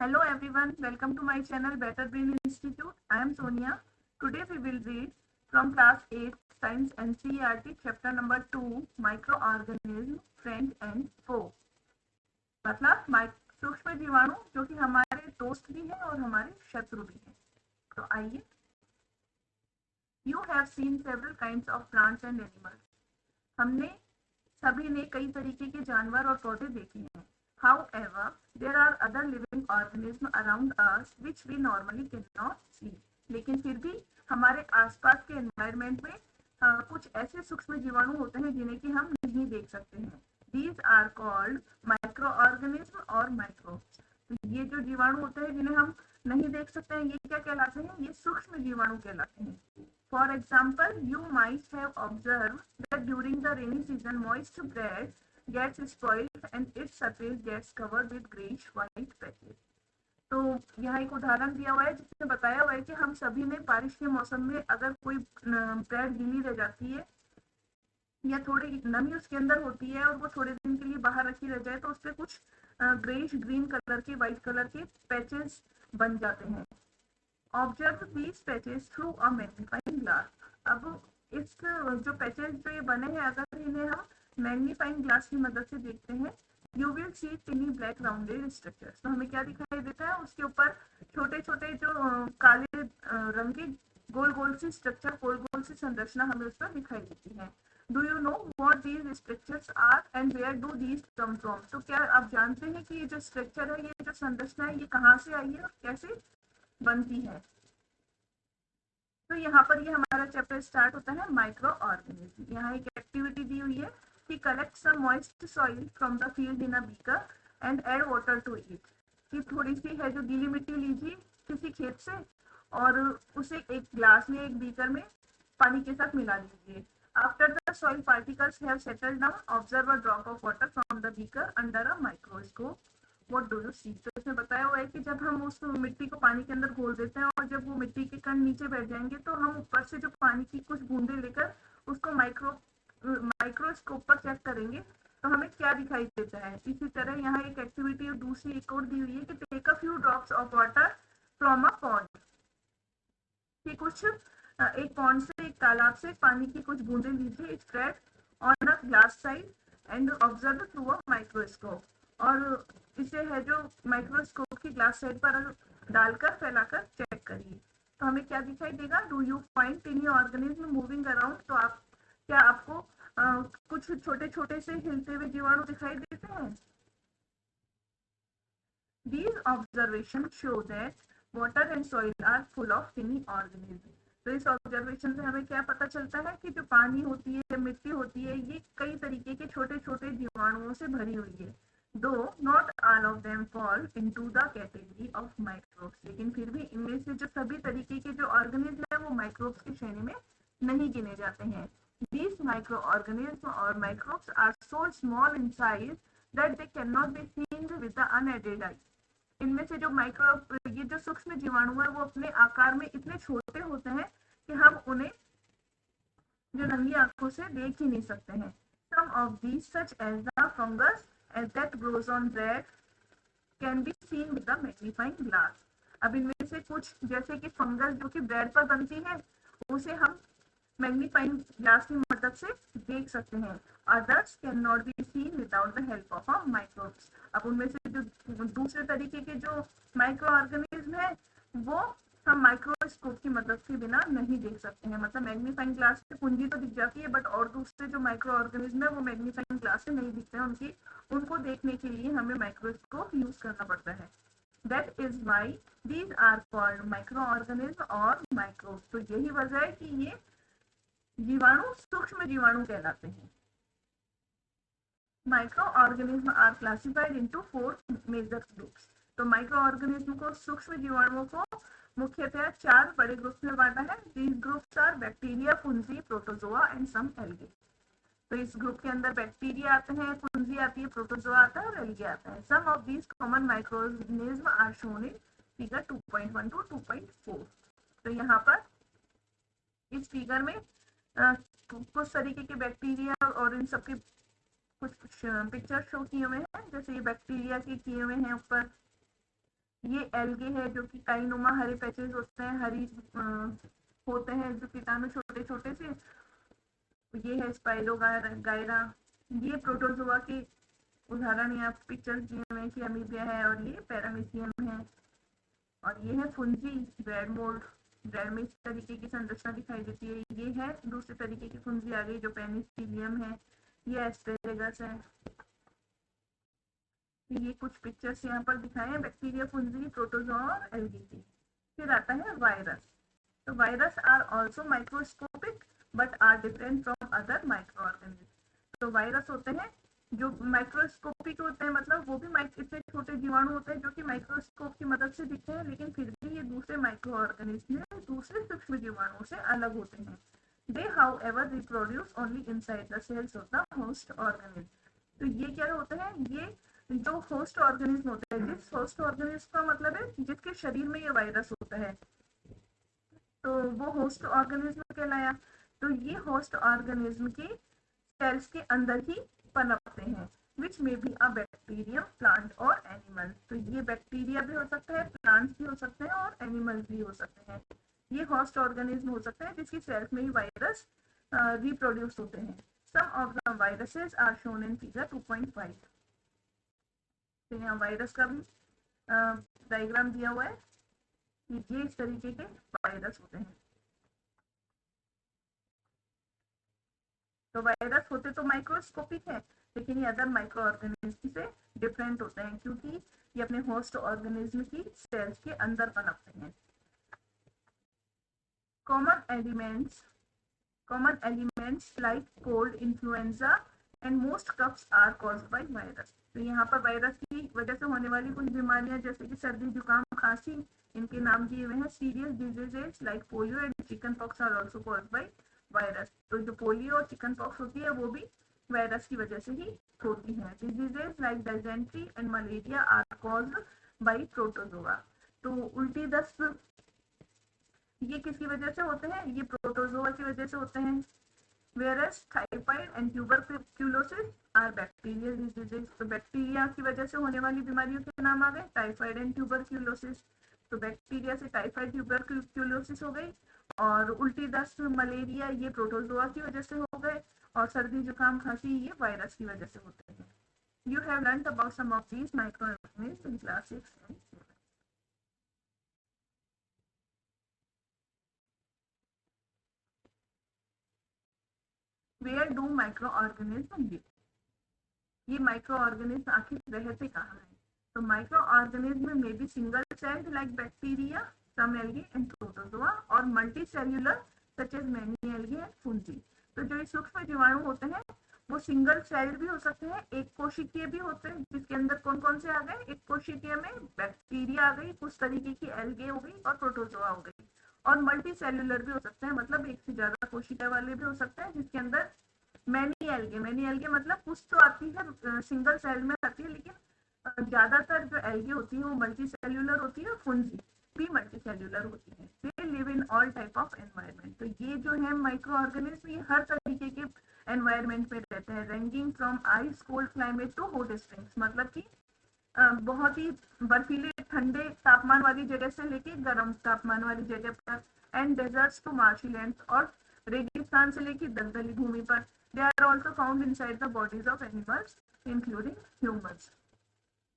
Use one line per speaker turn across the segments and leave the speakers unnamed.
Hello everyone, welcome to my channel Better Brain Institute. I am Sonia. Today we will read from class 8 Science NCERT chapter number 2 Microorganism Friend and Foe. मतलब सूक्ष्म जीवाणु जो कि हमारे दोस्त भी हैं और हमारे शत्रु भी हैं। तो आइए, You have seen several kinds of plants and animals. हमने सभी ने कई तरीके के जानवर और पौधे देखे हैं। However, there are other living organisms around us which we normally cannot see. लेकिन फिर भी हमारे आसपास के एनवायरनमेंट में कुछ ऐसे सूक्ष्म जीवाणु होते हैं जिन्हें कि हम नहीं देख सकते हैं। These are called microorganisms और microbes. तो ये जो जीवाणु होते हैं जिन्हें हम नहीं देख सकते हैं, ये क्या कहलाते हैं? ये सूक्ष्म जीवाणु कहलाते हैं। For example, you might have observed that during the rainy season, moist bread gets spoiled and its surface gets covered with greenish-white patches. तो यहाँ एक उदाहरण दिया हुआ है जिसमें बताया हुआ है कि हम सभी ने बारिश के मौसम में अगर कोई ब्रेड गीली रह जाती है या थोड़ी नमी उसके अंदर होती है और वो थोड़े दिन के लिए बाहर रखी रह जाए तो उस पर कुछ ग्रेइश ग्रीन कलर के व्हाइट कलर के पैचेस बन जाते हैं। Observe these patches through a magnifying glass. अब इस जो पैचेस जो ये बने हैं, अगर इन्हें हम मैग्नीफाइंग ग्लास की मदद से देखते हैं, you will see टिनी black rounded structures. तो हमें क्या दिखाई देता है? उसके ऊपर छोटे छोटे जो काले रंग के गोल गोल सी स्ट्रक्चर, गोल गोल सी संरचना हमें उस पर दिखाई देती है। Do you know what these structures are and where do these come from? तो क्या आप जानते हैं कि ये जो स्ट्रक्चर है, ये जो संरचना है, ये कहाँ से आई है और कैसे बनती है? तो यहाँ पर ये हमारा चैप्टर स्टार्ट होता है माइक्रो ऑर्गेनिज्म। यहाँ एक एक्टिविटी दी हुई है कि collect some moist soil from the field in a beaker and add water to it. कि थोड़ी सी है जो गीली मिट्टी लीजिए किसी खेत से और उसे एक ग्लास में, एक बीकर में पानी के साथ मिला लीजिए। After the soil particles have settled down, observe a drop of water from the beaker under a microscope. What do you see? तो इसमें बताया हुआ है कि जब हम उस मिट्टी को पानी के अंदर घोल देते हैं और जब वो मिट्टी के कण नीचे बैठ जाएंगे तो हम ऊपर से जो पानी की कुछ बूंदे लेकर उसको माइक्रोस्कोप पर चेक करेंगे तो हमें क्या दिखाई देता है। इसी तरह यहाँ एक एक्टिविटी और दूसरी एक और दी हुई है कि take a few drops of water from a pond. कि कुछ एक पॉन्ड से, एक तालाब से पानी की कुछ बूंदे लीजिए, spread on a glass side and observe through a microscope. और इसे है जो माइक्रोस्कोप की ग्लास साइड पर डालकर फैलाकर चेक करिए। तो हमें क्या दिखाई देगा? Do you find टिनी organism moving around? तो क्या आपको कुछ छोटे छोटे से हिलते हुए जीवाणु दिखाई देते हैं? These observations show that water and soil are full of tiny organisms. तो इस ऑब्जर्वेशन से हमें क्या पता चलता है कि जो पानी होती है, मिट्टी होती है, ये कई तरीके के छोटे छोटे जीवाणुओं से भरी हुई है। दो not all of them fall into the category of microbes. लेकिन फिर भी इनमें से जो सभी तरीके के जो ऑर्गेनिज्म है वो माइक्रोब्स की श्रेणी में नहीं गिने जाते हैं। These microorganisms or microbes are so small in size that they cannot be seen with the unaided eye. इनमें से जो ये जो सूक्ष्म जीवाणु है वो अपने आकार में इतने छोटे होते हैं कि हम उन्हें जो नंगी आंखों से देख ही नहीं सकते हैं। Some of these such as the fungus as that grows on bread can be seen with the magnifying glass. अब इनमें से कुछ जैसे कि फंगस जो कि ब्रेड पर बनती है, उसे हम मैग्नीफाइंग ग्लास की मदद से देख सकते हैं। Others can not be seen without the help of a microbes. अब उनमें से जो दूसरे तरीके के जो माइक्रो ऑर्गेनिज्म है वो हम माइक्रोस्कोप की मदद के बिना नहीं देख सकते हैं। मतलब मैग्नीफाइंग ग्लास से कुंजी तो दिख जाती है, बट और दूसरे जो माइक्रो ऑर्गेनिज्म है वो मैग्नीफाइंग ग्लास से नहीं दिखते हैं। उनको देखने के लिए हमें माइक्रोस्कोप यूज करना पड़ता है। That is why these are called microorganisms और microbes। तो यही वजह है कि ये जीवाणु सूक्ष्म जीवाणु कहलाते हैं। Microorganism are classified into 4 major groups. तो माइक्रो ऑर्गेनिज्म को, सूक्ष्म जीवाणुओं को मुख्यतः 4 बड़े ग्रुप्स में बांटा है। These groups are bacteria, fungi, protozoa and some algae. तो इस ग्रुप के अंदर बैक्टीरिया आते हैं, फुंजी आती है, प्रोटोजोआ आता है और एल्गे आता है। Some of these common microorganism are shown in figure 2.1 to 2.4। तो यहाँ पर इस फिगर में कुछ तरीके के बैक्टीरिया और इन सबके कुछ पिक्चर शो किए हुए हैं। जैसे ये बैक्टीरिया के किए हुए हैं ऊपर, ये एल्गे है जो कि काईनुमा हरे पैचेस होते हैं, हरी होते हैं जो कीटाणु छोटे छोटे से। ये है स्पाइरोगायरा। ये प्रोटोजोआ के उदाहरण यहाँ पिक्चर्स दिए हुए हैं कि अमीबिया है और ये पैरामीशियम है। और ये है फुंजी, ब्रेड मोल्ड। ब्रेड में इस तरीके की संरचना दिखाई देती है। ये है दूसरे तरीके की फुंजी आ गई जो पेनिसिलियम है। ये एस्पेरेगस है। ये कुछ पिक्चर्स यहाँ पर दिखाए हैं बैक्टीरिया, फुंजी, प्रोटोजोआ और एल्गी की। फिर आता है वायरस। तो virus are also microscopic but are different from other microorganism. तो वायरस होते हैं जो माइक्रोस्कोपिक होते हैं, मतलब वो भी इतने छोटे जीवाणु होते हैं जो कि माइक्रोस्कोप की मदद से दिखते हैं, लेकिन फिर भी ये दूसरे माइक्रो ऑर्गेनिज्म में दूसरे सूक्ष्म जीवाणुओं से अलग होते हैं। दे however reproduce only inside the cells of the host organism। तो ये क्या होते हैं, ये जो होस्ट ऑर्गेनिज्म होते हैं, जिस होस्ट ऑर्गेनिज्म का मतलब है जिसके शरीर में ये वायरस होता है, तो वो होस्ट ऑर्गेनिज्म कहलाया। तो ये होस्ट ऑर्गेनिज्म के सेल्स के अंदर ही पनपते हैं, विच में भी अ बैक्टीरियम, प्लांट और एनिमल। तो ये बैक्टीरिया भी हो सकता है, प्लांट्स भी हो सकते हैं और एनिमल्स भी हो सकते हैं। ये होस्ट ऑर्गेनिज्म हो सकता है जिसकी सेल्स में ही वायरस रिप्रोड्यूस होते हैं। Some of the viruses are shown in figure 2.5। तो यहाँ वायरस का भी डायग्राम दिया हुआ है कि ये इस तरीके के वायरस होते हैं। तो वायरस होते तो माइक्रोस्कोपिक है, लेकिन ये अदर माइक्रो ऑर्गेनिज्म से डिफरेंट होते हैं क्योंकि ये अपने होस्ट ऑर्गेनिज्म की सेल्स के अंदर पनपते हैं। Common ailments like cold, influenza and most coughs are caused by virus. तो यहाँ पर वायरस की वजह से होने वाली कुछ बीमारियां जैसे कि सर्दी, जुकाम, खांसी, इनके नाम दिए हुए हैं। Serious diseases like polio and chickenpox are also caused by virus. तो जो पोलियो और चिकन पॉक्स होती है वो भी वायरस की वजह से ही होती है। Diseases like dysentery and malaria are caused by protozoa. तो उल्टी दस्त ये किसकी वजह से होते हैं, ये प्रोटोजोआ की वजह से होते हैं। whereas typhoid and tuberculosis are bacterial diseases। तो बैक्टीरिया की वजह से होने वाली बीमारियों के नाम आ गए टाइफाइड एंड ट्यूबरक्यूलोसिस। तो बैक्टीरिया से टाइफाइड, ट्यूबरक्यूलोसिस हो गई। और उल्टी दस्त, मलेरिया ये प्रोटोजोआ की वजह से हो गए। और सर्दी, जुकाम, खांसी ये वायरस की वजह से होते हैं। You have learned about some of these microorganisms in class 6 and 7। Where do microorganisms live? ये माइक्रो ऑर्गेनिज्म आखिर रहते कहाँ हैं? तो माइक्रो ऑर्गेनिज्म में भी single celled like bacteria, some algae and protozoa, और multicellular such as many algae and fungi. तो जो ये सूक्ष्म जीवाणु होते हैं वो सिंगल सेल्ड भी हो सकते हैं, एक कोशिकीय भी होते हैं, जिसके अंदर कौन कौन से आ गए, एक कोशिकीय में बैक्टीरिया आ गई, कुछ तरीके की एल्गे हो गई और प्रोटोजोआ हो गई। और मल्टी सेल्यूलर भी हो सकते हैं, मतलब एक से ज्यादा कोशिका वाले भी हो सकते हैं, जिसके अंदर मैनी एल्गे मतलब कुछ तो आती है सिंगल सेल में आती है, लेकिन ज्यादातर जो एल्गे होती है वो मल्टी सेल्यूलर होती है। फुंजी भी मल्टी सेल्यूलर होती है। They live in all type of environment. तो ये जो है माइक्रो ऑर्गेनिज्म ये हर तरीके के एनवायरमेंट में रहते हैं, ranging from ice cold climate to hot springs. मतलब कि बहुत ही बर्फीले ठंडे तापमान वाली जगह से लेके गर्म तापमान वाली जगह पर, and deserts to marshy land, और रेगिस्तान से लेके दलदली भूमि पर। They are also found inside the bodies of animals including humans.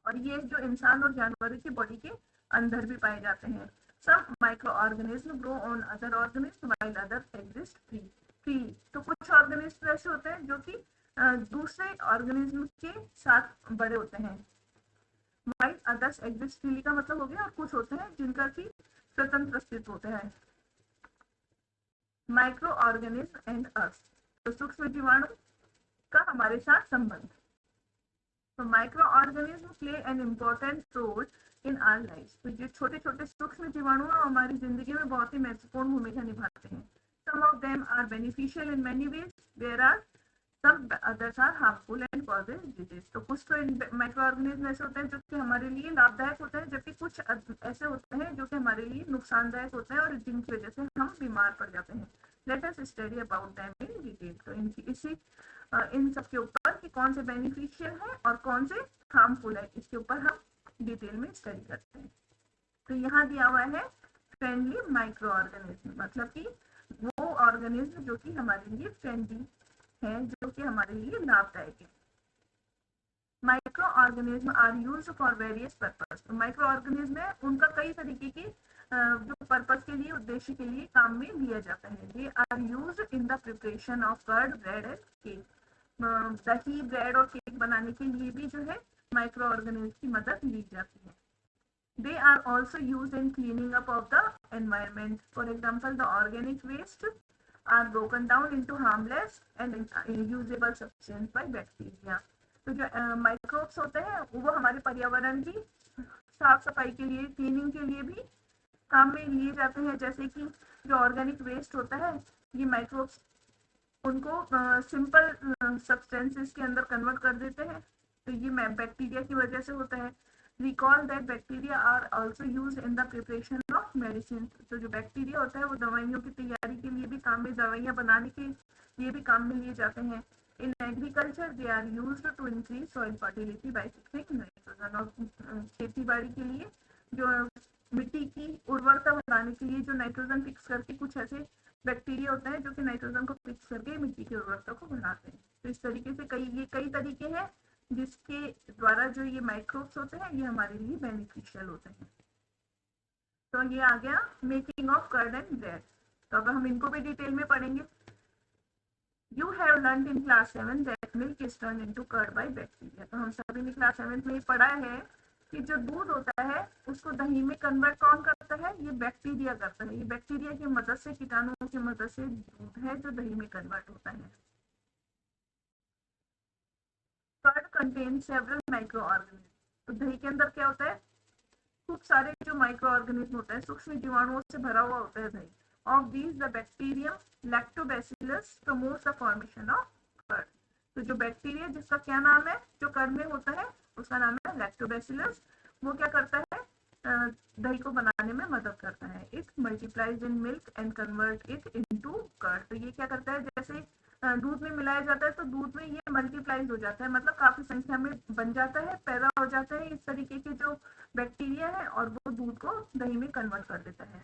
और ये जो इंसान और जानवरों की बॉडी के अंदर भी पाए जाते हैं। सब micro organism grow on other organism while other exist free. तो कुछ ऑर्गेनिज्म ऐसे होते हैं जो कि दूसरे ऑर्गेनिज्म के साथ बड़े होते हैं, व्हाइल अदर्स एग्जिस्ट फ्रीली का मतलब हो गया। और कुछ होते हैं जिनका की स्वतंत्र अस्तित्व होता है। Microorganism and us. तो सूक्ष्म जीवाणु का हमारे साथ संबंध। तो microorganism play an important role in our life. तो जो छोटे छोटे सूक्ष्म जीवाणु हमारी जिंदगी में बहुत ही महत्वपूर्ण भूमिका निभाते हैं। Some of them are beneficial in many ways, there are some others are harmful and causes disease. तो कुछ तो माइक्रो ऑर्गेनिज्म ऐसे होते हैं जो कि हमारे लिए लाभदायक होते हैं, जबकि कुछ ऐसे होते हैं जो कि हमारे लिए नुकसानदायक होते हैं और जिनकी वजह से हम बीमार पड़ जाते हैं। Let us study about them in detail. तो इन सब के ऊपर कि कौन से बेनिफिशियल है और कौन से हार्मफुल है, इसके ऊपर हम डिटेल में स्टडी करते हैं। तो यहाँ दिया हुआ है फ्रेंडली माइक्रो ऑर्गेनिज्म, मतलब कि वो ऑर्गेनिज्म जो कि हमारे लिए फ्रेंडली है, जो कि हमारे लिए लाभदायक है। Microorganism are used for various purpose. तो माइक्रो ऑर्गेनिज्म है, उनका कई तरीके की जो पर्पस के लिए, उद्देश्य के लिए काम में लिया जाता है। They are used in the preparation of curd, bread and cake. दही, ब्रेड और केक बनाने के लिए भी जो है माइक्रो ऑर्गेनिज्म की मदद ली जाती है। They are also used in cleaning up of the environment. For example, the organic waste are broken down into harmless and usable substance by bacteria. तो जो माइक्रोब्स होते हैं वो हमारे पर्यावरण की साफ सफाई के लिए, क्लीनिंग के लिए भी काम में लिए जाते हैं। जैसे कि जो ऑर्गेनिक वेस्ट होता है, ये माइक्रोब्स उनको सिंपल सब्सटेंसेस के अंदर कन्वर्ट कर देते हैं। तो ये बैक्टीरिया की वजह से होता है। Recall that bacteria are also used in the preparation of medicine. तो जो बैक्टीरिया होता है वो दवाइयों की तैयारी के लिए भी काम में, दवाइयाँ बनाने के लिए भी काम में लिए जाते हैं। In agriculture, they are used to increase soil fertility by fixing nitrogen. और खेती बाड़ी के लिए जो मिट्टी की उर्वरता बढ़ाने के लिए जो नाइट्रोजन फिक्स करके, कुछ ऐसे बैक्टीरिया होते हैं जो कि नाइट्रोजन को फिक्स करके मिट्टी की उर्वरता को बढ़ाते हैं। तो इस तरीके से कई तरीके हैं जिसके द्वारा जो ये माइक्रोब्स होते हैं ये हमारे लिए बेनिफिशियल होते हैं। तो ये आ गया making of curd and bread. तो अब हम इनको भी डिटेल में पढ़ेंगे। You have learn in class 7 that milk is turn into curd by bacteria. तो हम सभी ने क्लास 7 में पढ़ा है कि जो दूध होता है उसको दही में कन्वर्ट कौन करता है? ये बैक्टीरिया करता है। ये बैक्टीरिया की मदद से, कीटाणुओं की मदद से दूध है जो दही में कन्वर्ट होता है। Curd contain several microorganism. तो दही के अंदर क्या होता है? खूब सारे जो माइक्रो ऑर्गेनिज्म होता है, सूक्ष्म जीवाणुओं से भरा हुआ होता है दही। Of these the bacterium lactobacillus promotes the formation of curd. तो जो बैक्टीरिया जिसका क्या नाम है, जो कर्ड में होता है उसका नाम है लैक्टोबैसिलस, वो क्या करता है? दही को बनाने में मदद करता है। It multiplies in milk and convert it into curd. तो ये क्या करता है? जैसे दूध में मिलाया जाता है तो दूध में ये मल्टीप्लाइज हो जाता है, मतलब काफी संख्या में बन जाता है, पैदा हो जाता है इस तरीके के जो बैक्टीरिया है, और वो दूध को दही में कन्वर्ट कर देता है।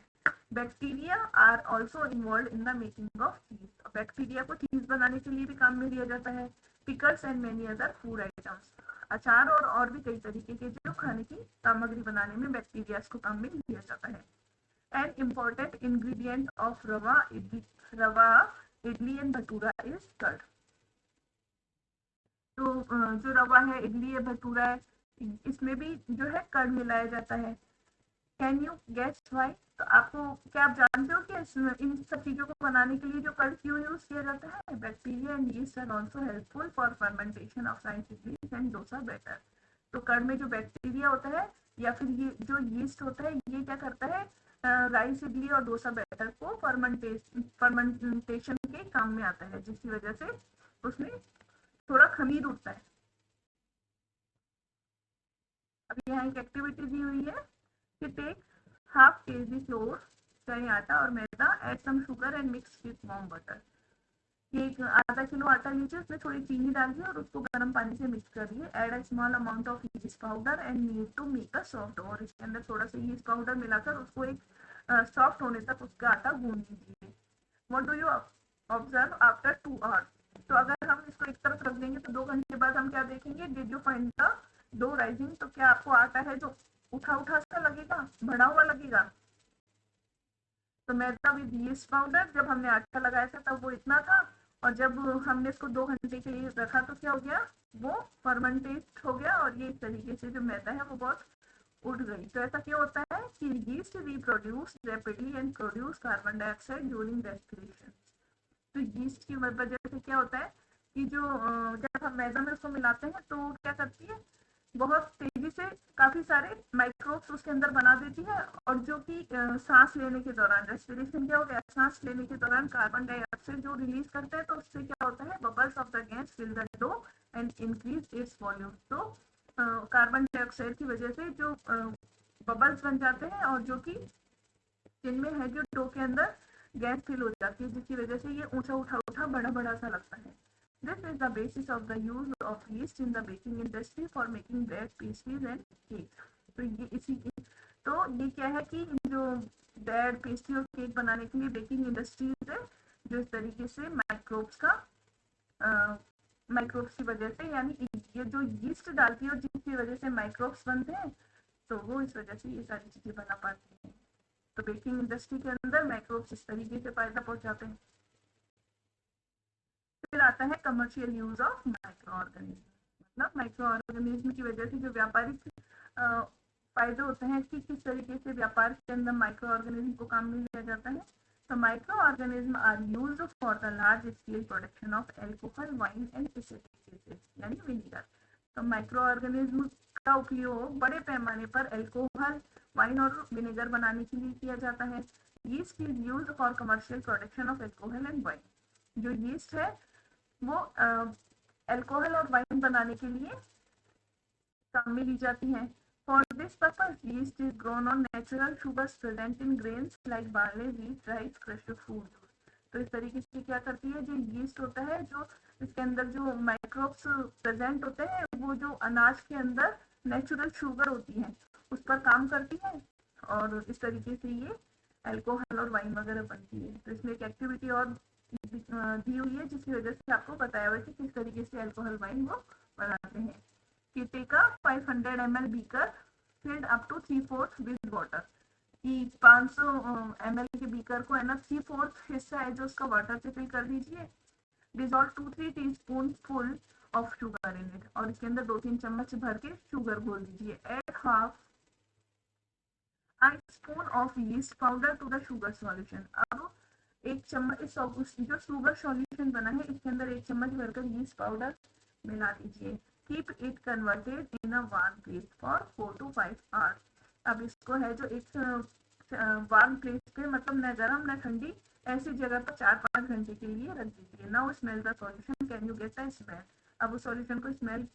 Bacteria are also involve in the making of cheese. Bacteria को चीज बनाने के लिए भी काम में लिया जाता है। Pickles and many other food items. अचार और भी कई तरीके के जो खाने की सामग्री बनाने में बैक्टीरिया को काम में लिया जाता है। An important ingredient of idli and bhatura is curd. तो जो रवा है, इडली है, भटूरा है, इसमें भी जो है कर्ड मिलाया जाता है। Can you guess why? तो आपको क्या आप जानते हो कि इन सब चीजों को बनाने के लिए जो कर्ड क्यों यूज किया जाता है? Bacteria and yeast are also helpful for fermentation of rice, idli and dosa batter. तो कर्ड में जो बैक्टीरिया होता है या फिर ये जो यीस्ट होता है, ये क्या करता है? राइस, इडली और डोसा बैटर को फर्मेंटेशन के काम में आता है, जिसकी वजह से उसमें थोड़ा खमीर उठता है। अब यहाँ एक एक्टिविटी दी हुई है कि टेक हाफ केजी फ्लोर, चाहे आटा और मैदा, add some sugar and mix with warm water. ये एक आधा किलो आटा लीजिए, उसमें थोड़ी चीनी डालिए और उसको गर्म पानी से मिक्स करिए। Add a small amount of yeast powder and need to make a soft. और इसके अंदर थोड़ा सा यीस्ट पाउडर मिलाकर उसको एक सॉफ्ट होने तक उसका आटा गूंद लीजिए। What do you observe after 2 hours? तो अगर हम इसको एक तरफ रख देंगे तो 2 घंटे बाद हम क्या देखेंगे? Did you find the dough rising? तो क्या आपको आटा है जो उठा उठा सा लगेगा, बढ़ा हुआ लगेगा? तो मैदा विद यीस्ट पाउडर, जब हमने आटा लगाया था तब वो इतना था, और जब हमने इसको 2 घंटे के लिए रखा तो क्या हो गया? वो फर्मेंटेट हो गया, और ये इस तरीके से जो मैदा है वो बहुत उठ गई। तो ऐसा क्यों होता है कि yeast reproduce rapidly and produce carbon dioxide during respiration. तो यीस्ट की वजह से क्या होता है कि जो जब हम मैदा में उसको मिलाते हैं तो क्या करती है? बहुत तेजी से काफी सारे माइक्रोब्स उसके अंदर बना देती है, और जो कि सांस लेने के दौरान, रेस्पिरेशन क्या हो गया? सांस लेने के दौरान कार्बन डाइऑक्साइड जो रिलीज करते हैं, तो उससे क्या होता है? Bubbles of the gas fill the dough and increase its volume. तो कार्बन डाइऑक्साइड की वजह से जो बबल्स बन जाते हैं, और जो कि जिनमें है जो डो के अंदर गैस फिल हो जाती है, जिसकी वजह से ये ऊंचा उठा बड़ा बड़ा सा लगता है। This is the basis of the use of yeast in the baking industry for making bread, pastries and cakes. तो ये ये क्या है कि जो ब्रेड, पेस्ट्री और केक बनाने के लिए बेकिंग इंडस्ट्रीज है, जो इस तरीके से माइक्रोब्स की वजह से, यानी ये जो यीस्ट डालती है और जिसकी वजह से माइक्रोब्स बनते हैं, तो वो इस वजह से ये सारी चीजें बना पाती हैं। तो बेकिंग इंडस्ट्री के अंदर माइक्रोब्स इस तरीके से फायदा पहुंचाते हैं। फिर आता है commercial use of micro organism, मतलब माइक्रो ऑर्गेनिज्म की वजह से जो व्यापारिक फायदे होते हैं कि किस तरीके से व्यापार के अंदर माइक्रो ऑर्गेनिज्म को काम में लिया जाता है। तो microorganism are used for the large scale production of alcohol, wine and acidic acid यानी विनेगर। तो माइक्रो ऑर्गेनिज्म का उपयोग बड़े पैमाने पर एल्कोहल, वाइन और विनेगर बनाने के लिए किया जाता है। Yeast is used for commercial production of alcohol and wine. जो यीस्ट है वो एल्कोहल और वाइन बनाने के लिए काम में ली जाती है। For this purpose yeast is grown on natural sugars present in grains like barley, wheat, rice, crushed food. तो इस तरीके से क्या करती है, जो यीस्ट होता है, जो इसके अंदर जो माइक्रोब्स प्रेजेंट होते हैं, वो जो अनाज के अंदर नेचुरल शुगर होती है उस पर काम करती है, और इस तरीके से ये एल्कोहल और वाइन वगैरह बनती है। तो इसमें एक एक्टिविटी और दी हुई है जिसकी वजह से आपको बताया हुआ है कि किस तरीके से अल्कोहल वाइन वो बनाते हैं। कि take a 500 ml beaker filled up to 3/4 with water, कि 500 ml के बीकर को है ना 3/4 हिस्सा है जो उसका वाटर से फिल कर दीजिए। Dissolve 2-3 teaspoon full of sugar in it, और इसके अंदर 2-3 चम्मच भर के शुगर घोल दीजिए। Add half spoon of yeast powder to the sugar solution. अब एक चम्मच जो शुगर सॉल्यूशन बना है इसके अंदर 1 चम्मच भरकर यीस्ट पाउडर मिला दीजिए। Keep it converted in a warm place for 4 to 5 hours। अब इसको है जो एक वार्म प्लेस पे, मतलब न गर्म न ठंडी, ऐसी जगह पर 4-5 घंटे के लिए रख दीजिए। Now smell the solution, can you get the smell. अब उस सॉल्यूशन को स्मेल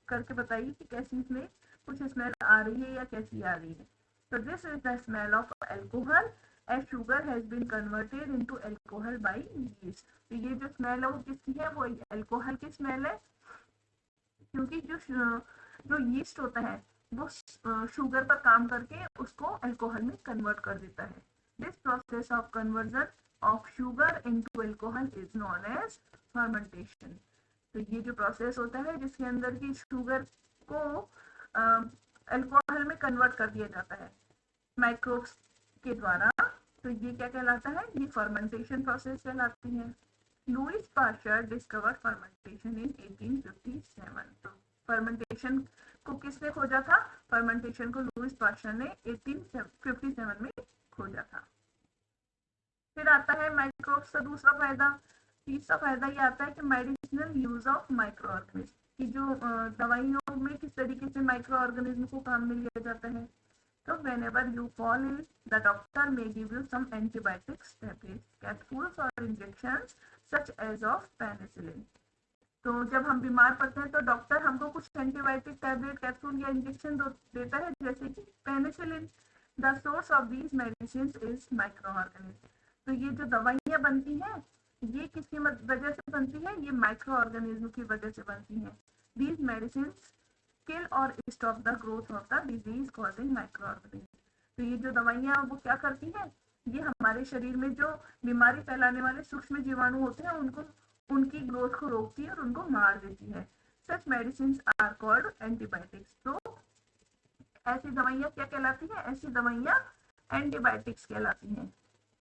करके बताइए कि कैसी इसमें कुछ स्मेल आ रही है या कैसी आ रही है। तो this is the smell of alcohol as sugar has been converted into alcohol by yeast। तो ये जो स्मेल है वो किसकी है, वो अल्कोहल की स्मेल है, क्योंकि जो यीस्ट होता है वो शुगर पर काम करके उसको अल्कोहल में कन्वर्ट कर देता है। This process of conversion of sugar into alcohol is known as fermentation. तो ये जो प्रोसेस होता है जिसके अंदर की शुगर को अल्कोहल में कन्वर्ट कर दिया जाता है माइक्रोब्स के द्वारा, तो ये क्या कहलाता है, ये फर्मेंटेशन प्रोसेस कहलाती है। लुईस पास्चर डिस्कवर्ड फर्मेंटेशन इन 1857। तो फर्मेंटेशन को किसने खोजा था, फर्मेंटेशन को लुईस पास्चर ने 1857 में खोजा था। फिर आता है माइक्रोब्स का दूसरा फायदा। तीसरा फायदा ये आता है कि medicinal use of micro organism, की जो दवाइयों में किस तरीके से माइक्रो ऑर्गेनिज्म को काम में लिया जाता है। So whenever you fall ill, the doctor may give you some antibiotics, tablets, capsules or injections such as of penicillin। तो जब हम बीमार पड़ते हैं तो डॉक्टर हमको कुछ एंटीबायोटिक, टैबलेट, कैप्सूल या इंजेक्शन देता है, जैसे कि penicillin. The source of these medicine is micro organism. तो ये जो दवाइयाँ बनती हैं ये किसकी वजह से बनती है, ये माइक्रो ऑर्गेनिज्म की वजह से बनती हैं। दीज मेडिसिन किल और stop the growth of the disease causing micro organism. तो ये जो दवाइयाँ वो क्या करती हैं, ये हमारे शरीर में जो बीमारी फैलाने वाले सूक्ष्म जीवाणु होते हैं उनको, उनकी ग्रोथ को रोकती है और उनको मार देती है। सच मेडिसिन आर कॉल्ड एंटीबायोटिक्स। तो ऐसी दवाइयाँ क्या कहलाती हैं, ऐसी दवाइयाँ एंटीबायोटिक्स कहलाती हैं।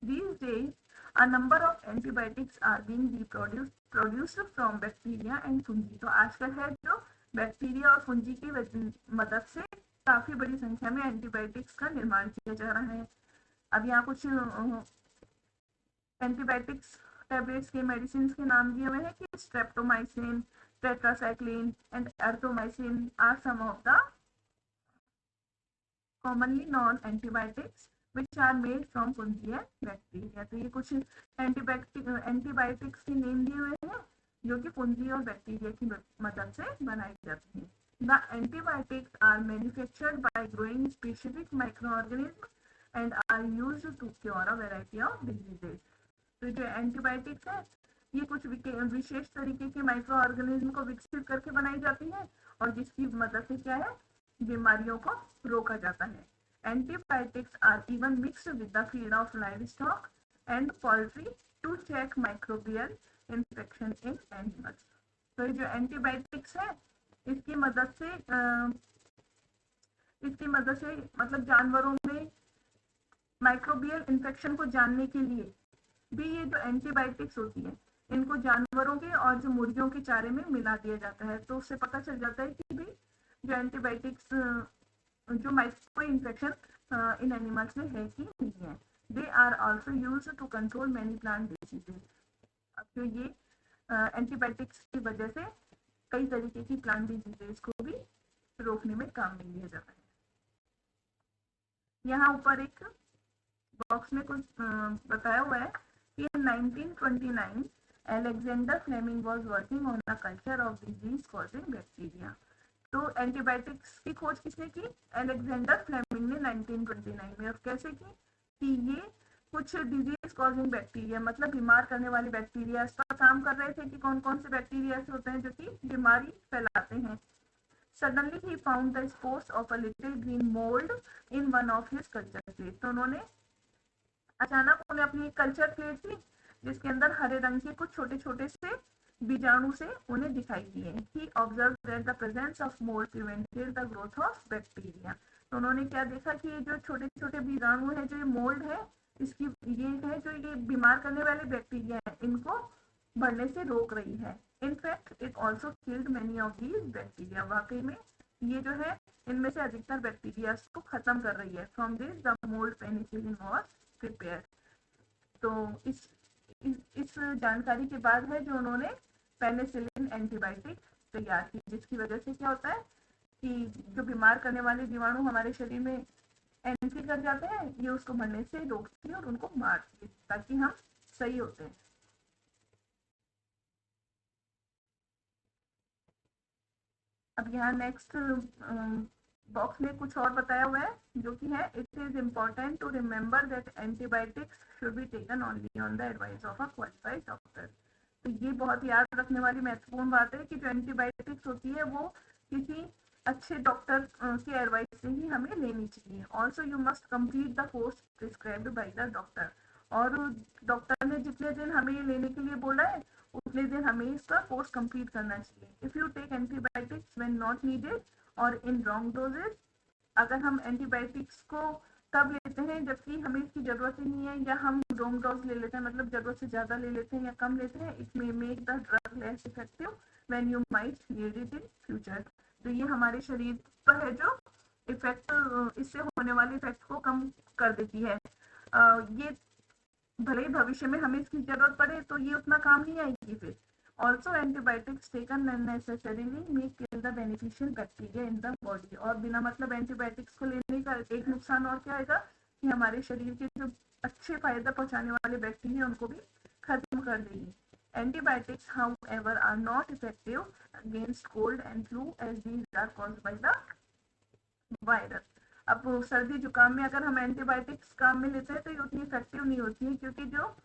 These days a number of antibiotics are being produced from bacteria and fungi। तो आजकल है जो बैक्टीरिया और फुंजी की मदद से काफी बड़ी संख्या में एंटीबायोटिक्स का निर्माण किया जा रहा है। अब यहाँ कुछ एंटीबायोटिक्स टैबलेट्स के मेडिसिन के नाम दिए हुए हैं कि streptomycin, tetracycline and erythromycin are some of the commonly known antibiotics which are made from fungi and bacteria। तो ये कुछ एंटीबायोटिक्स के नेम दिए हुए हैं जो कि फुंजी और बैक्टीरिया की मदद से बनाई जाती हैं। The antibiotics are manufactured by growing specific microorganisms and are used to cure a variety of diseases। तो जो एंटीबायोटिक्स है ये कुछ विशेष तरीके के माइक्रो ऑर्गेनिज्म को विकसित करके बनाई जाती है और जिसकी मदद से क्या है, बीमारियों को रोका जाता है। Antibiotics are even mixed with the feed of livestock and poultry to check microbial infection in animals. तो ये जो एंटीबायोटिक्स है इसकी मदद से मतलब जानवरों में माइक्रोबियल इन्फेक्शन को जानने के लिए भी ये जो एंटीबायोटिक्स होती है इनको जानवरों के और जो मुर्गियों के चारे में मिला दिया जाता है, तो उससे पता चल जाता है कि भी जो एंटीबायोटिक्स जो माइक्रो इन्फेक्शन इन एनिमल्स में है कि नहीं है. They are also use to control many plant diseases. अब जो ये एंटीबायोटिक्स की वजह से कई तरीके की प्लांट डिजीजेज को भी रोकने में काम में लिया जाता है. यहाँ ऊपर एक बॉक्स में कुछ बताया हुआ है कि in 1929 Alexander Fleming was working on the culture of disease causing bacteria. तो एंटीबायोटिक्स की खोज किसने की? अलेक्जेंडर फ्लेमिंग ने 1929 में. और कैसे की? कि ये कुछ डिजीज कॉजिंग बैक्टीरिया मतलब बीमार करने वाले बैक्टीरिया पर काम कर रहे थे कि कौन कौन से बैक्टीरिया ऐसे होते हैं जो कि बीमारी फैलाते हैं. Suddenly he found the spores of a little green mold in one of his culture plates. तो उन्होंने अचानक उन्हें अपनी कल्चर प्लेट थी जिसके अंदर हरे रंग के कुछ छोटे छोटे से बीजाणु से उन्हें दिखाई दिए. He observed that the presence of mold prevented the growth of bacteria. तो उन्होंने क्या देखा कि ये जो छोटे छोटे बीजाणु है, जो ये मोल्ड है, इसकी ये है जो ये बीमार करने वाले बैक्टीरिया है इनको बढ़ने से रोक रही है. In fact it also killed many of these bacteria. वाकई में ये जो है इनमें से अधिकतर बैक्टीरिया को खत्म कर रही है. From this the mould penicillin was prepared. तो इस जानकारी के बाद है जो उन्होंने पेनिसिलिन एंटीबायोटिक तैयार की, जिसकी वजह से क्या होता है कि जो बीमार करने वाले जीवाणु हमारे शरीर में एंट्री कर जाते हैं ये उसको बढ़ने से रोकती है और उनको मारती है ताकि हम सही होते हैं. अब यहाँ नेक्स्ट बॉक्स में कुछ और बताया हुआ है जो कि है it is important to remember that antibiotics should be taken only on the advice of a qualified doctor. तो ये बहुत याद रखने वाली महत्वपूर्ण बात है कि जो एंटीबायोटिक्स होती है वो किसी अच्छे डॉक्टर की एडवाइस से ही हमें लेनी चाहिए. Also you must complete the course prescribed by the doctor. और डॉक्टर ने जितने दिन हमें ये लेने के लिए बोला है उतने दिन हमें इसका कोर्स कंप्लीट करना चाहिए. If you take antibiotics when not needed or in wrong doses, अगर हम एंटीबायोटिक्स को तब लेते हैं जबकि हमें इसकी जरूरत ही नहीं है या हम रॉन्ग डोज ले लेते हैं मतलब जरूरत से ज्यादा ले लेते हैं या कम लेते हैं, it may make the drug less effective when you might need it in future. तो ये हमारे शरीर पर है जो इफेक्ट इससे होने वाले इफेक्ट को कम कर देती है. ये भले ही भविष्य में हमें इसकी जरूरत पड़े तो ये उतना काम नहीं आएगी फिर. Also, antibiotics taken unnecessarily may kill the beneficial bacteria in the body. और बिना मतलब एंटीबायोटिक्स को लेने का एक नुकसान और क्या आएगा कि हमारे शरीर के जो अच्छे फायदा पहुंचाने वाले बैक्टीरिया उनको भी खत्म कर देगी. Antibiotics, however, are not effective against cold and flu as these are caused by the virus. अब सर्दी जुकाम में अगर हम एंटीबायोटिक्स काम में लेते हैं तो ये उतनी इफेक्टिव नहीं होती है क्योंकि जो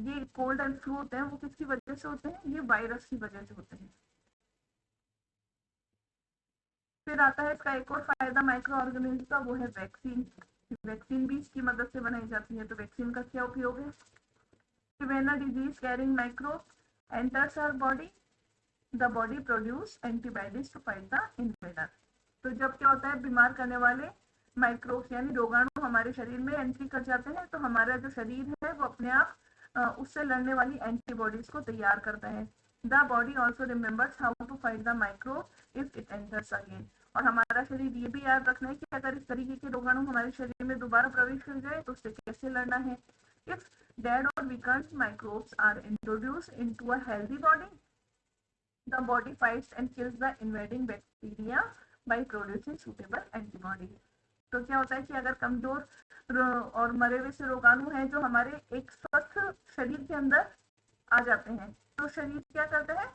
ये कोल्ड एंड फ्लू होते हैं वो किसकी वजह से होते हैं? ये वायरस की वजह से होते हैं. फिर आता है इसका एक और फायदा माइक्रो ऑर्गेनिज्म का, वो है वैक्सीन. वैक्सीन भी इसकी मदद से बनाई जाती है. तो वैक्सीन का क्या उपयोग है? When a disease carrying microbe enters our body, the body produce antibodies to fight the invader. तो जब क्या होता है बीमार करने वाले माइक्रोब्स यानी रोगाणु हमारे शरीर में एंट्री कर जाते हैं तो हमारा जो शरीर है वो अपने आप उससे लड़ने वाली एंटीबॉडीज को तैयार करता है. The body also remembers how to fight the microbe if it enters again. और हमारा शरीर ये भी याद रखना है कि अगर इस तरीके के रोगाणु हमारे शरीर में दोबारा प्रवेश कर जाए तो उससे कैसे लड़ना है. If dead or weakened microbes are introduced into a healthy body, the body fights and kills the invading bacteria by producing suitable antibodies. तो क्या होता है कि अगर कमजोर और मरे हुए से रोगाणु हैं जो हमारे एक स्वस्थ शरीर के अंदर आ जाते हैं तो शरीर क्या करता है?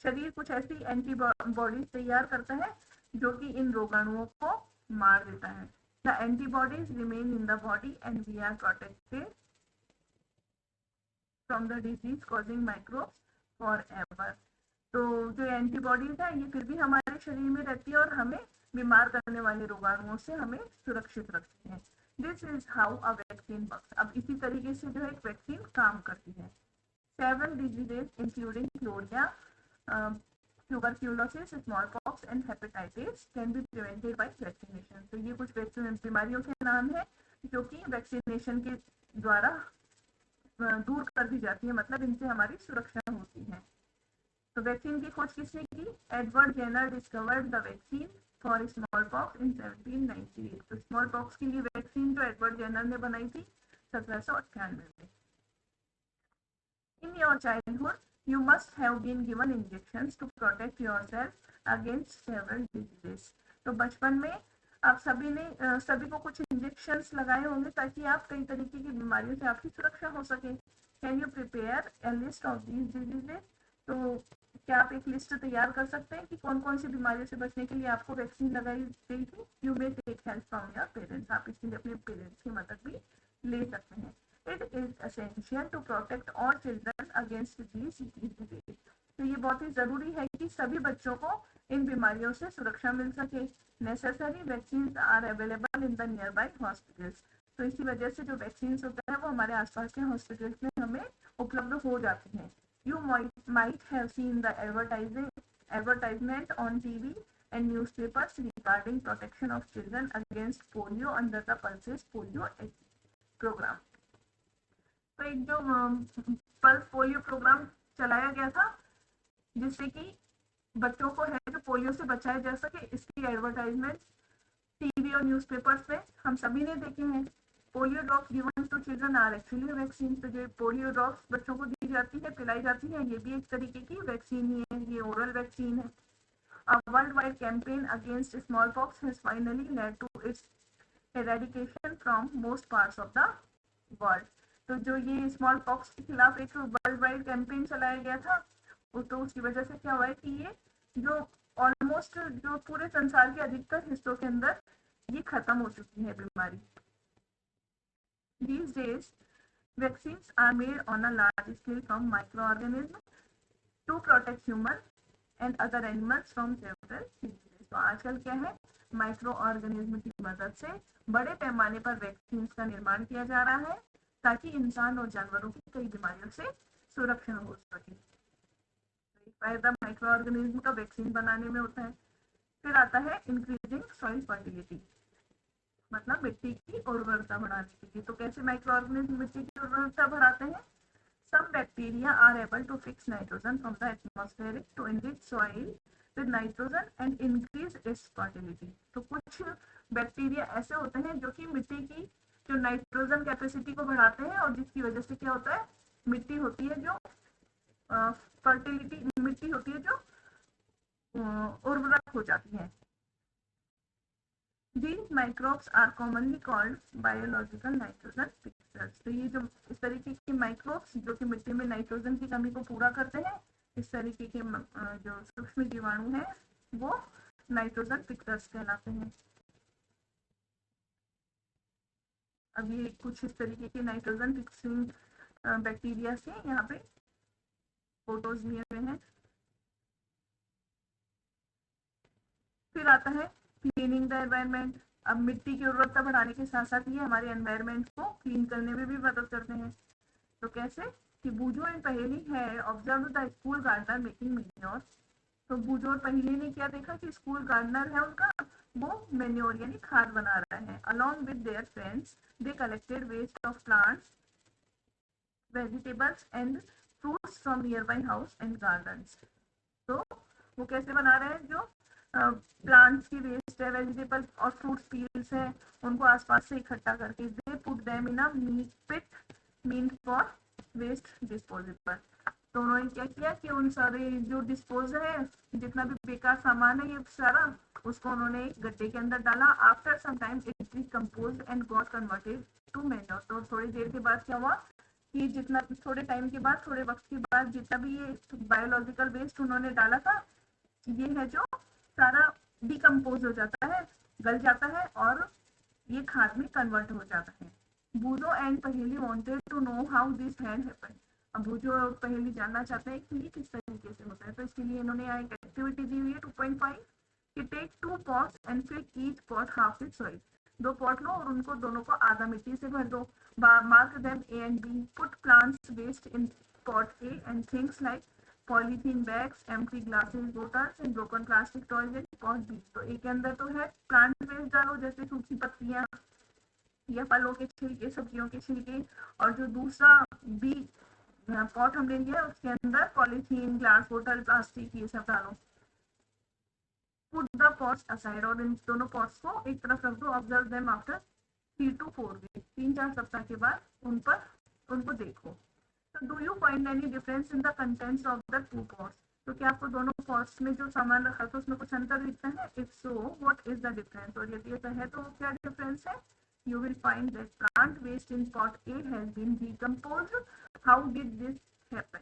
शरीर कुछ ऐसी एंटीबॉडीज तैयार करता है जो कि इन रोगाणुओं को मार देता है. The antibodies remain in the body and we are protected from the disease causing microbes forever. तो जो एंटीबॉडीज है ये फिर भी हमारे शरीर में रहती है और हमें बीमार करने वाले रोगाणुओं से हमें सुरक्षित रखती है। This is how a vaccine works. अब इसी तरीके से जो है एक वैक्सीन काम करती है। 7 diseases including chloria, tuberculosis, smallpox and hepatitis can be prevented by vaccination। तो ये कुछ बीमारियों के नाम है जो कि वैक्सीनेशन के द्वारा दूर कर दी जाती है, मतलब इनसे हमारी सुरक्षा होती है। तो वैक्सीन की खोज किसने की? Edward Jenner discovered the vaccine for smallpox in 1798। तो स्मॉल पॉक्स के लिए वैक्सीन जो एडवर्ड जेनर ने बनाई थी 1798 में। In your childhood, you must have been given injections to protect yourself against several diseases। तो बचपन में आप सभी को कुछ इंजेक्शंस लगाए होंगे ताकि आप कई तरीके की बीमारियों से आपकी सुरक्षा हो सके। Can you prepare a list of these diseases? तो क्या आप एक लिस्ट तैयार कर सकते हैं कि कौन कौन सी बीमारियों से बचने के लिए आपको वैक्सीन लगाई गई थी? You may take help from your parents. आप इसके लिए अपने पेरेंट्स की मदद भी ले सकते हैं। It is essential to protect all children against these diseases। तो ये बहुत ही जरूरी है कि सभी बच्चों को इन बीमारियों से सुरक्षा मिल सके। Necessary vaccines are available in the nearby hospitals। तो इसी वजह से जो वैक्सीन होता है वो हमारे आसपास के हॉस्पिटल्स में हमें उपलब्ध हो जाती हैं। You might have seen the advertisement on TV and newspapers regarding protection of children against polio under the Pulses Polio program। तो एक जो पल्स पोलियो प्रोग्राम चलाया गया था जिससे कि बच्चों को है जो पोलियो से बचाया जा सके, इसकी एडवर्टाइजमेंट टीवी और न्यूज़पेपर्स पे हम सभी ने देखे हैं। Polio drops given to children are actually vaccine. तो जो पोलियो ड्रॉप्स बच्चों को दी जाती है, पिलाई जाती है, ये भी एक तरीके की वैक्सीन ही है, ये ओरल वैक्सीन है। A worldwide campaign against smallpox has finally led to its eradication from most parts of the world। तो जो ये स्मॉल पॉक्स के खिलाफ एक वर्ल्ड वाइड कैंपेन चलाया गया था, तो उसकी वजह से क्या हुआ है कि ये जो ऑलमोस्ट जो पूरे संसार के अधिकतर हिस्सों के अंदर ये खत्म हो चुकी है बीमारी। These days, vaccines are made on a large scale from microorganisms to protect humans and other animals from several diseases। तो आजकल क्या है, माइक्रो ऑर्गेनिज्म की मदद से बड़े पैमाने पर वैक्सीन का निर्माण किया जा रहा है ताकि इंसान और जानवरों की कई बीमारियों से सुरक्षा हो सके। एक फायदा माइक्रो ऑर्गेनिज्म का वैक्सीन बनाने में होता है। फिर आता है इंक्रीजिंग सॉइल फर्टिलिटी, मतलब मिट्टी की उर्वरता बढ़ाने के लिए। तो कैसे माइक्रो ऑर्गेनिज्म मिट्टी की उर्वरता बढ़ाते हैं? Some bacteria are able to fix nitrogen from the atmosphere to enrich soil with nitrogen and increase its fertility। तो कुछ बैक्टीरिया ऐसे होते हैं जो कि मिट्टी की जो नाइट्रोजन कैपेसिटी को बढ़ाते हैं और जिसकी वजह से क्या होता है, मिट्टी होती है जो फर्टिलिटी मिट्टी होती है जो उर्वरक हो जाती है। These microbes are commonly called biological nitrogen fixers। तो ये जो इस तरीके के माइक्रोब्स जो कि मिट्टी में नाइट्रोजन की कमी को पूरा करते हैं, इस तरीके के जो सूक्ष्म जीवाणु हैं वो नाइट्रोजन फिक्सर्स कहलाते हैं। अब ये कुछ इस तरीके के नाइट्रोजन फिक्सिंग बैक्टीरिया से यहाँ पे फोटोज दिए हुए हैं। फिर आता है क्लीनिंग द एनवायरनमेंट। अब मिट्टी की उर्वरता बढ़ाने के साथ साथ ये हमारे एनवायरनमेंट को क्लीन करने में भी मदद करते हैं। तो कैसे कि बूझो एंड पहेली है observe the school gardener making manure. तो बूझो और पहेली ने क्या देखा कि स्कूल गार्डनर है उनका, वो मैन्योर यानी खाद बना रहा है। Along with their friends they collected waste of plants, vegetables and fruits from nearby house and gardens. तो वो कैसे बना रहे हैं, जो प्लांट्स की वेस्ट है, वेजिटेबल और फ्रूट्स पील्स है, उनको आसपास से इकट्ठा करके they put them in a pit mean for waste disposable. तो उन्होंने क्या किया कि उन सारे जो डिस्पोज है, जितना भी बेकार सामान है ये सारा, उसको उन्होंने एक गड्ढे के अंदर डाला। After some time it decomposed and got converted to manure. तो थोड़ी देर के बाद क्या हुआ कि जितना थोड़े टाइम के बाद, थोड़े वक्त के बाद जितना भी ये बायोलॉजिकल वेस्ट उन्होंने डाला था, ये है जो सारा डिकम्पोज हो जाता है, गल जाता है और ये खाद में कन्वर्ट हो जाता है। Boojho and Paheli wanted to know how this had happened. अब बूझो और पहेली जानना चाहते हैं कि ये किस तरीके से होता है। तो इसके लिए इन्होंने यहाँ एक एक्टिविटी दी हुई है 2.5 कि take 2 pots and fill each pot half with soil. 2 pot लो और उनको दोनों को आधा मिट्टी से भर दो। Mark them A and B. Put plants waste in pot A and things like polythene bags, empty glasses, bottles and broken plastic toys in pot B. तो ए के अंदर तो है प्लांट वेस्ट डालो, जैसे सूखी पत्तियां या फलों के छिलके, सब्जियों के छिलके, और जो दूसरा बी पॉट हमने लिया उसके अंदर पॉलीथीन, ग्लास बोतल, प्लास्टिक, ये सब डालो। पुट द पॉट्स असाइड, और इन दोनों पॉट्स को एक तरफ रख दो। Observe them after 3 to 4 week, 3-4 सप्ताह के बाद उनको देखो। तो do you find any difference in the contents of the 2 pots? तो क्या आपको दोनों पॉट्स में जो सामान रखा था उसमें कुछ अंतर दिखता है? If so what is the difference? और यदि ऐसा है तो क्या डिफरेंस है? You will find that plant waste in pot A has been decomposed. How did this happen?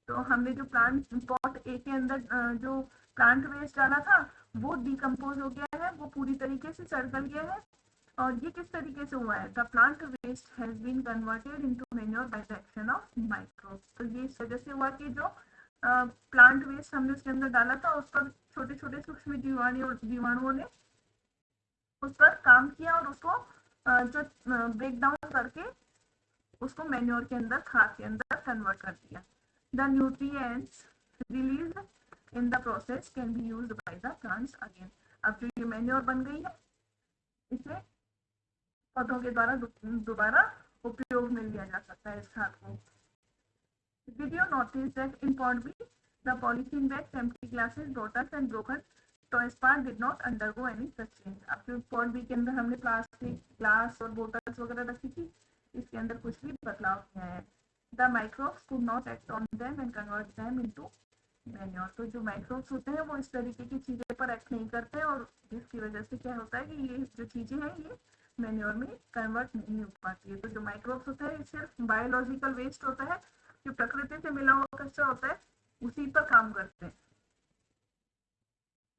तो हमने जो प्लांट पॉट ए के अंदर जो प्लांट वेस्ट डाला था वो डिकम्पोज हो गया है, वो पूरी तरीके से सड़ गया है। और ये किस तरीके से हुआ है? The plant waste has been converted into manure by the action of microbes. तो ये इस वजह से हुआ कि जो प्लांट वेस्ट हमने उसके अंदर डाला था उस पर छोटे छोटे सूक्ष्म जीवाणुओं ने उस पर काम किया और उसको जो ब्रेक डाउन करके उसको मैन्योर के अंदर, खाद के अंदर कन्वर्ट कर दिया। The nutrients released in the process can be used by the plants again. अब जो ये मैन्योर बन गई है इसे पौधों के द्वारा दोबारा उपयोग में लिया जा सकता है इस खाद को। Did you notice that in pot B, the polythene bags, empty glasses, bottles and broken toys part did not undergo any such change? अब जो pot B के अंदर हमने प्लास्टिक, ग्लास और बोतल्स वगैरह रखी थी, इसके अंदर कुछ भी बदलाव किया है। The microbes could not act on them and convert them into manure. तो जो माइक्रोब्स होते हैं वो इस तरीके की चीजें पर एक्ट नहीं करते और जिसकी वजह से क्या होता है कि ये जो चीजें हैं ये मैन्योर में कन्वर्ट नहीं हो पाती है। तो जो माइक्रोब्स होता है सिर्फ बायोलॉजिकल वेस्ट होता है, जो प्रकृति से मिला हुआ कचरा होता है उसी पर काम करते हैं।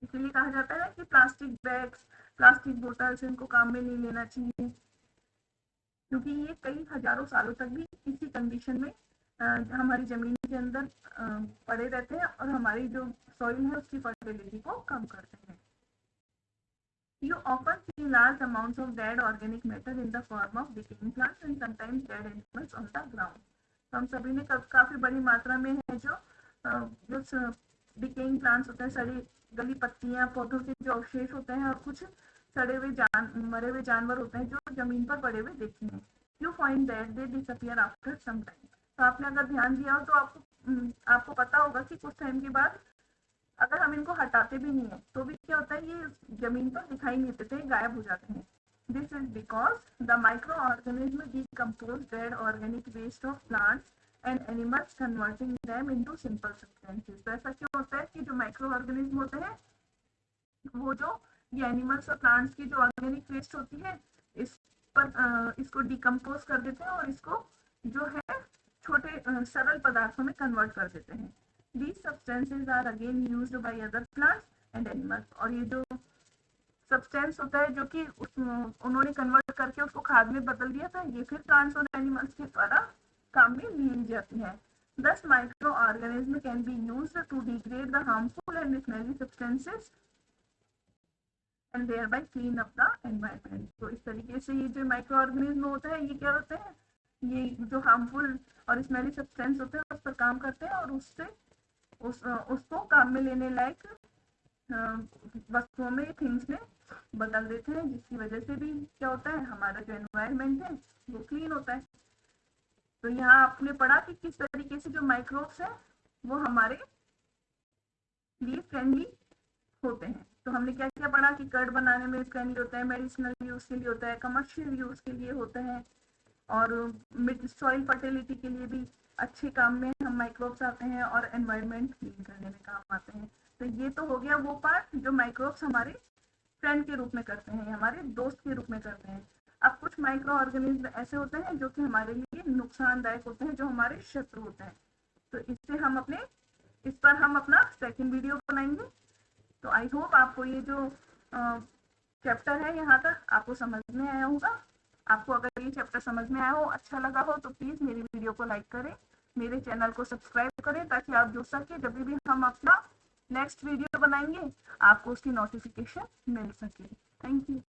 इसलिए कहा जाता है कि प्लास्टिक बैग्स, प्लास्टिक बोतल्स इनको काम में नहीं लेना चाहिए, क्योंकि ये कई हजारों सालों तक भी इसी कंडीशन में हमारी जमीन के अंदर पड़े रहते हैं और हमारी जो सॉइल है उसकी फर्टिलिटी को कम करते हैं। You often see large amounts of dead organic matter in the form of decaying plants and sometimes dead animals on the ground. तो हम सभी ने काफी बड़ी मात्रा में है जो डिकेइंग प्लांट्स होते हैं, सड़ी गली पत्तियां, पौधों के जो अवशेष होते हैं और कुछ सड़े हुए मरे हुए जानवर होते हैं जो जमीन पर पड़े हुए देखे हैं। You find that they disappear after some time. तो आपने अगर ध्यान दिया हो तो आपको पता होगा कि कुछ टाइम के बाद अगर हम इनको हटाते भी नहीं है तो भी क्या होता है, ये जमीन पर दिखाई नहीं देते, गायब हो जाते हैं। This is because the microorganism decompose dead organic waste of plants and animals converting them into simple substances. तो ऐसा क्यों होता है कि जो माइक्रो ऑर्गेनिज्म होते हैं वो जो ये एनिमल्स और प्लांट्स की जो ऑर्गेनिक वेस्ट होती है इसको डिकम्पोज कर देते हैं और इसको जो है छोटे सरल पदार्थों में कन्वर्ट कर देते हैं। These substances are again used by other plants and animals। और ये जो सब्सटेंस होता है जो कि उन्होंने कन्वर्ट करके उसको खाद में बदल दिया था, ये फिर प्लांट्स और एनिमल्स के द्वारा काम में ली जाती है। Thus microorganisms can be used to degrade the harmful and smelly substances and thereby clean up the environment। तो इस तरीके से ये जो माइक्रो ऑर्गेनिज्म होते हैं ये क्या होते हैं, ये जो हार्मफुल और स्मेली सब्सटेंस होते हैं उस पर काम करते हैं और उससे उसको काम में लेने लायक वस्तुओं में, थिंग्स में बदल देते हैं, जिसकी वजह से भी क्या होता है, हमारा जो एनवायरनमेंट है वो क्लीन होता है। तो यहाँ आपने पढ़ा कि किस तरीके से जो माइक्रोब्स है वो हमारे लिए फ्रेंडली होते हैं। तो हमने क्या क्या पढ़ा कि कर्ड बनाने में फ्रेंडली होता है, मेडिसिनल यूज के लिए होता है, कमर्शियल यूज के लिए होते हैं और सॉइल फर्टिलिटी के लिए भी अच्छे काम में हम माइक्रोब्स आते हैं और एनवायरनमेंट क्लीन करने में काम आते हैं। तो ये तो हो गया वो पार्ट जो माइक्रोब्स हमारे फ्रेंड के रूप में करते हैं, हमारे दोस्त के रूप में करते हैं। अब कुछ माइक्रो ऑर्गेनिज्म ऐसे होते हैं जो कि हमारे लिए नुकसानदायक होते हैं, जो हमारे शत्रु होते हैं। तो इस पर हम अपना सेकंड वीडियो बनाएंगे। तो आई होप आपको ये जो चैप्टर है यहाँ तक आपको समझ में आया होगा। आपको अगर ये चैप्टर समझ में आया हो, अच्छा लगा हो, तो प्लीज मेरी वीडियो को लाइक करें, मेरे चैनल को सब्सक्राइब करें ताकि आप जुड़ सके जब भी हम अपना नेक्स्ट वीडियो बनाएंगे, आपको उसकी नोटिफिकेशन मिल सके। Thank you.